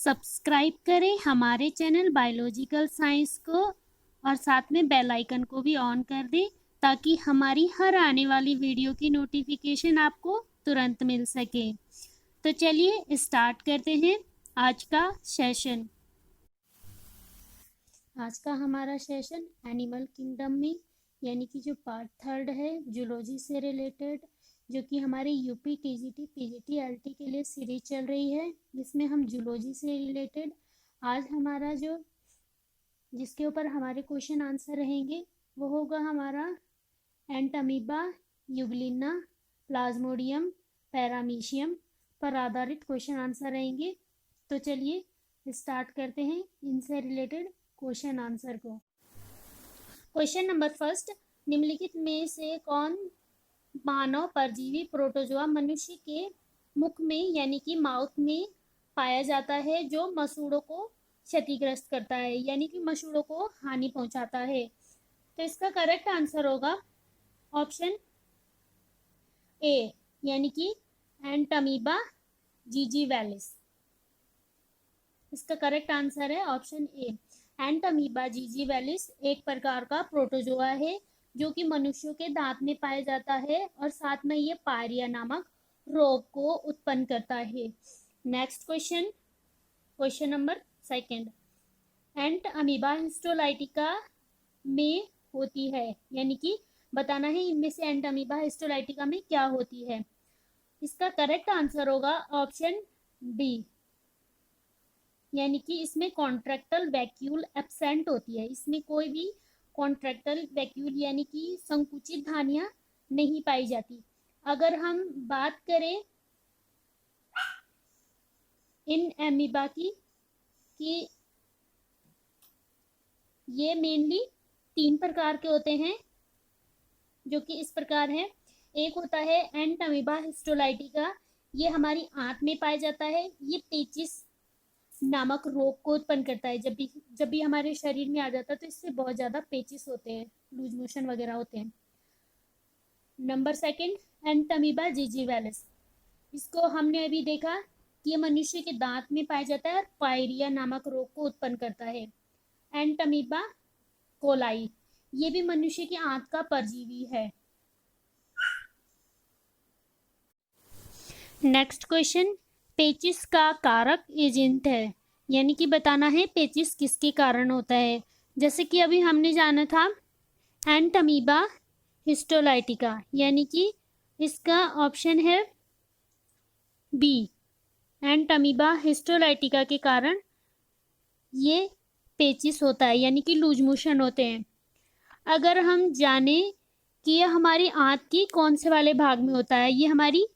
Subscribe करें हमारे channel biological science को और साथ में बेल आइकन को भी ऑन कर दें ताकि हमारी हर आने वाली वीडियो की नोटिफिकेशन आपको तुरंत मिल सके। तो चलिए स्टार्ट करते हैं आज का सेशन। आज का हमारा सेशन एनिमल किंगडम में यानी कि जो पार्ट 3 है जूलॉजी से रिलेटेड, जो कि हमारे यूपी टीजीटी पीजीटी एलटी के लिए सीरीज चल रही है, जिसमें हम जूलॉजी से रिलेटेड आज हमारा जो जिसके ऊपर हमारे क्वेश्चन आंसर रहेंगे वो होगा हमारा एंटमीबा, यूग्लिना, प्लाज्मोडियम, पैरामीशियम पर आधारित क्वेश्चन आंसर रहेंगे। तो चलिए स्टार्ट करते हैं इनसे रिलेटेड क्वेश्चन आंसर को। क्वेश्चन नंबर फर्स्ट, निम्नलिखित में से कौन मानव परजीवी प्रोटोजोआ मनुष्य के मुख में यानी कि माउथ में पाया जाता है जो मसूड़ों को क्षतिग्रस्त करता है यानी कि मसूड़ों को हानि पहुंचाता है। तो इसका करेक्ट आंसर होगा ऑप्शन ए यानी कि एंटमीबा जिजीवैलिस। इसका करेक्ट आंसर है ऑप्शन ए। एंटमीबा जिजीवैलिस एक प्रकार का प्रोटोजोआ है जो कि मनुष्यों के दांत में पाया जाता है और साथ में ये पायरिया नामक रोग को उत्पन्न करता है। Next question, question number second, Entamoeba histolytica में होती है यानी कि बताना है इनमें से एंटमीबा हिस्टोलाइटिका में क्या होती है। इसका करेक्ट आंसर होगा ऑप्शन बी यानी कि इसमें कॉन्ट्रैक्टल वैक्यूल एब्सेंट होती है। इसमें कोई भी कॉन्ट्रैक्टल वैक्यूल यानी कि संकुचित धानियां नहीं पाई जाती। अगर हम बात करें इन एमीबा की कि ये मेनली 3 प्रकार के होते हैं जो कि इस प्रकार है। एक होता है एंटमीबा हिस्टोलाइटिका, ये हमारी आंत में पाया जाता है। ये पेचिस नामक रोग को उत्पन्न करता है। जब भी हमारे शरीर में आ जाता है तो इससे बहुत ज्यादा पेचिस होते हैं, लूज मोशन वगैरह होते हैं। नंबर सेकंड, एंटमीबा जिजीवैलिस, इसको हमने अभी देखा कि ये मनुष्य के दांत में पाया जाता है और पायरिया नामक रोग को उत्पन्न करता है। एंटमीबा कोलाई, ये भी मनुष्य की आंत का परजीवी है। नेक्स्ट क्वेश्चन, पेचिस का कारक एजेंट है यानी कि बताना है पेचिस किसके कारण होता है। जैसे कि अभी हमने जाना था एंटमीबा हिस्टोलाइटिका यानी कि इसका ऑप्शन है बी, एंटमीबा हिस्टोलाइटिका के कारण ये पेचिस होता है यानी कि लूज मोशन होते हैं। अगर हम जाने कि यह हमारी आंत की कौन से वाले भाग में होता है, ये हमारी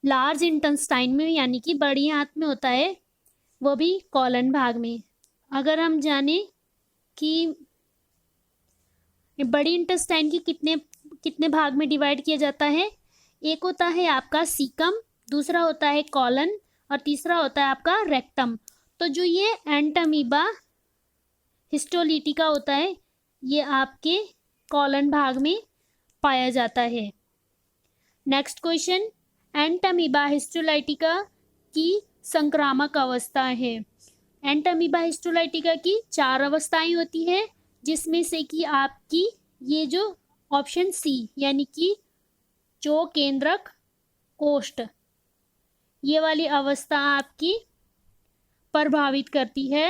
लार्ज इंटेस्टाइन में यानी कि बड़ी आंत में होता है, वो भी कॉलन भाग में। अगर हम जाने कि बड़ी इंटेस्टाइन की कितने भाग में डिवाइड किया जाता है, एक होता है आपका सीकम, दूसरा होता है कॉलन और तीसरा होता है आपका रेक्टम। तो जो ये एंटमीबा हिस्टोलिटिका होता है ये आपके कॉलन भाग में पाया जाता है। नेक्स्ट क्वेश्चन, एंटमीबा हिस्टोलाइटिका की संक्रामक अवस्था है। एंटमीबा हिस्टोलाइटिका की 4 अवस्थाएं होती है जिसमें से कि आपकी ये जो ऑप्शन सी यानी कि चो केंद्रक कोष्ठ, ये वाली अवस्था आपकी प्रभावित करती है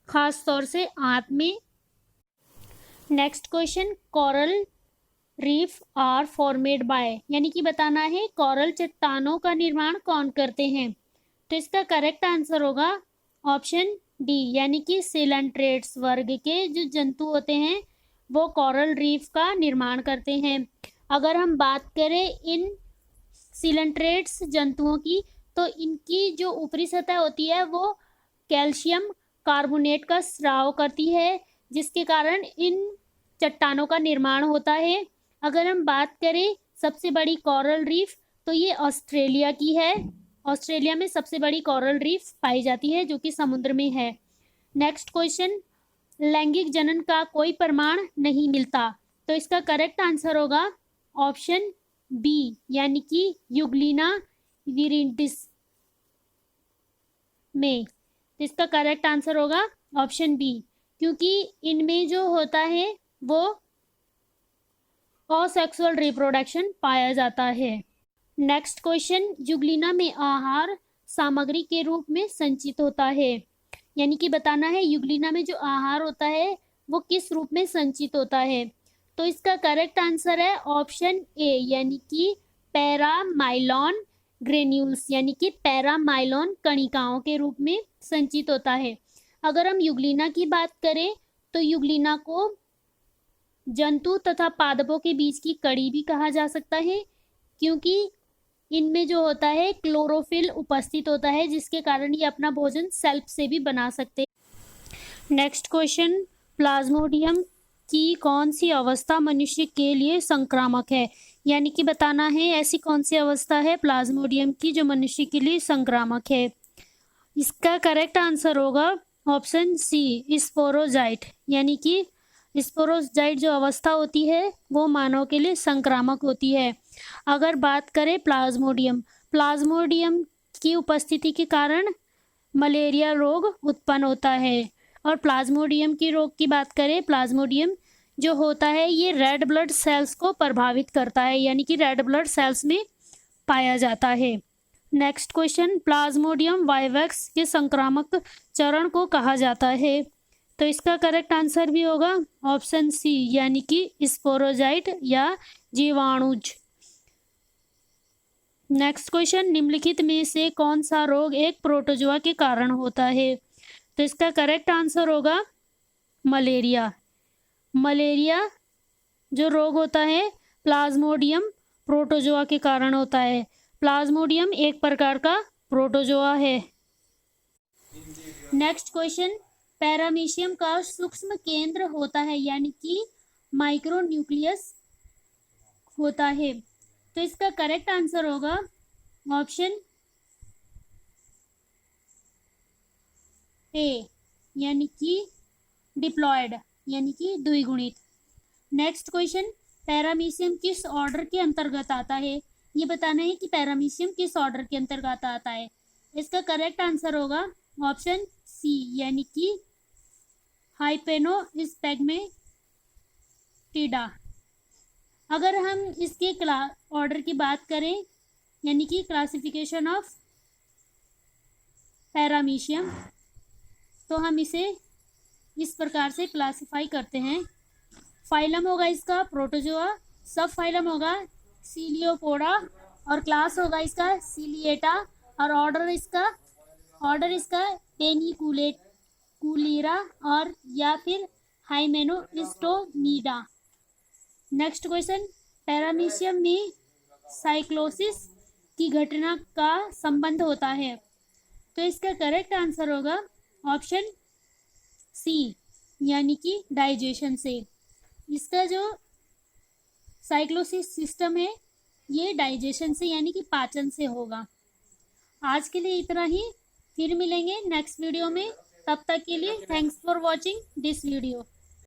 खास तौर से आंत में। Next question, coral reef are formed by यानी कि बताना है कोरल चट्टानों का निर्माण कौन करते हैं। तो इसका करेक्ट आंसर होगा ऑप्शन डी यानी कि सिलेंट्रेट्स वर्ग के जो जंतु होते हैं वो कोरल रीफ का निर्माण करते हैं। अगर हम बात करें इन सिलेंट्रेट्स जंतुओं की तो इनकी जो ऊपरी सतह होती है वो कैल्शियम कार्बोनेट का स्राव करती है जिसके कारण इन चट्टानों का निर्माण होता है। अगर हम बात करें सबसे बड़ी कोरल रीफ तो ये ऑस्ट्रेलिया की है। ऑस्ट्रेलिया में सबसे बड़ी कोरल रीफ पाई जाती है जो कि समुद्र में है। नेक्स्ट क्वेश्चन, लैंगिक जनन का कोई प्रमाण नहीं मिलता। तो इसका करेक्ट आंसर होगा ऑप्शन बी यानी कि यूग्लिना विरिडिस में तो इसका करेक्ट आंसर होगा ऑप्शन बी, क्योंकि इनमें जो होता है वो असेक्सुअल रिप्रोडक्शन पाया जाता है। नेक्स्ट क्वेश्चन, जुगलिना में आहार सामग्री के रूप में संचित होता है, यानी कि बताना है युगलिना में जो आहार होता है वो किस रूप में संचित होता है। तो इसका करेक्ट आंसर है ऑप्शन ए, यानी कि पैरामाइलॉन ग्रेन्यूल्स, यानी कि पैरामाइलॉन कणिकाओं के रूप में संचित होता है। अगर हम युगलिना की बात करें तो युगलिना को जंतु तथा पादपों के बीच की कड़ी भी कहा जा सकता है, क्योंकि इनमें जो होता है क्लोरोफिल उपस्थित होता है, जिसके कारण ये अपना भोजन सेल्फ से भी बना सकते हैं। नेक्स्ट क्वेश्चन, प्लाज्मोडियम की कौन सी अवस्था मनुष्य के लिए संक्रामक है, यानी कि बताना है ऐसी कौन सी अवस्था है प्लाज्मोडियम की जो मनुष्य के लिए संक्रामक है। इसका करेक्ट आंसर होगा ऑप्शन सी, स्पोरोजाइट, यानी कि स्पोरोजाइट जो अवस्था होती है वो मानव के लिए संक्रामक होती है। अगर बात करें प्लाज्मोडियम की उपस्थिति के कारण मलेरिया रोग उत्पन्न होता है। और प्लाज्मोडियम की रोग की बात करें, प्लाज्मोडियम जो होता है ये रेड ब्लड सेल्स को प्रभावित करता है, यानी कि रेड ब्लड सेल्स में पाया जाता है। नेक्स्ट क्वेश्चन, प्लाज्मोडियम वाइवेक्स के संक्रामक चरण को कहा जाता है। तो इसका करेक्ट आंसर भी होगा ऑप्शन सी, यानी कि स्पोरोजाइट या जीवाणुज। नेक्स्ट क्वेश्चन, निम्नलिखित में से कौन सा रोग एक प्रोटोजोआ के कारण होता है। तो इसका करेक्ट आंसर होगा मलेरिया। मलेरिया जो रोग होता है प्लाज्मोडियम प्रोटोजोआ के कारण होता है। प्लाज्मोडियम एक प्रकार का प्रोटोजोआ है। नेक्स्ट क्वेश्चन, पैरामीशियम का सूक्ष्म केंद्र होता है, यानी कि माइक्रोन्यूक्लियस होता है। तो इसका करेक्ट आंसर होगा ऑप्शन ए, यानी कि डिप्लॉयड, यानी कि द्विगुणित। नेक्स्ट क्वेश्चन, पैरामीशियम किस ऑर्डर के अंतर्गत आता है, ये बताना है कि पैरामीशियम किस ऑर्डर के अंतर्गत आता है। इसका करेक्ट आंसर होगा ऑप्शन सी, यानी कि हाइपेनोस्पेगमेटिडा। अगर हम इसके ऑर्डर की बात करें, यानी कि क्लासिफिकेशन ऑफ पैरामीशियम, तो हम इसे इस प्रकार से क्लासिफाई करते हैं। फाइलम होगा इसका प्रोटोजोआ, सब फाइलम होगा सीलियोपोडा, और क्लास होगा इसका सीलिएटा, और ऑर्डर इसका टेनिकुलेरा और या फिर हाइमेनोस्टोमीडा। नेक्स्ट क्वेश्चन, पैरामीशियम में साइक्लोसिस की घटना का संबंध होता है। तो इसका करेक्ट आंसर होगा ऑप्शन सी, यानी कि डाइजेशन से। इसका जो साइक्लोसिस सिस्टम है ये डाइजेशन से, यानी कि पाचन से होगा। आज के लिए इतना ही, फिर मिलेंगे नेक्स्ट वीडियो में। तब तक के लिए thanks for watching this video.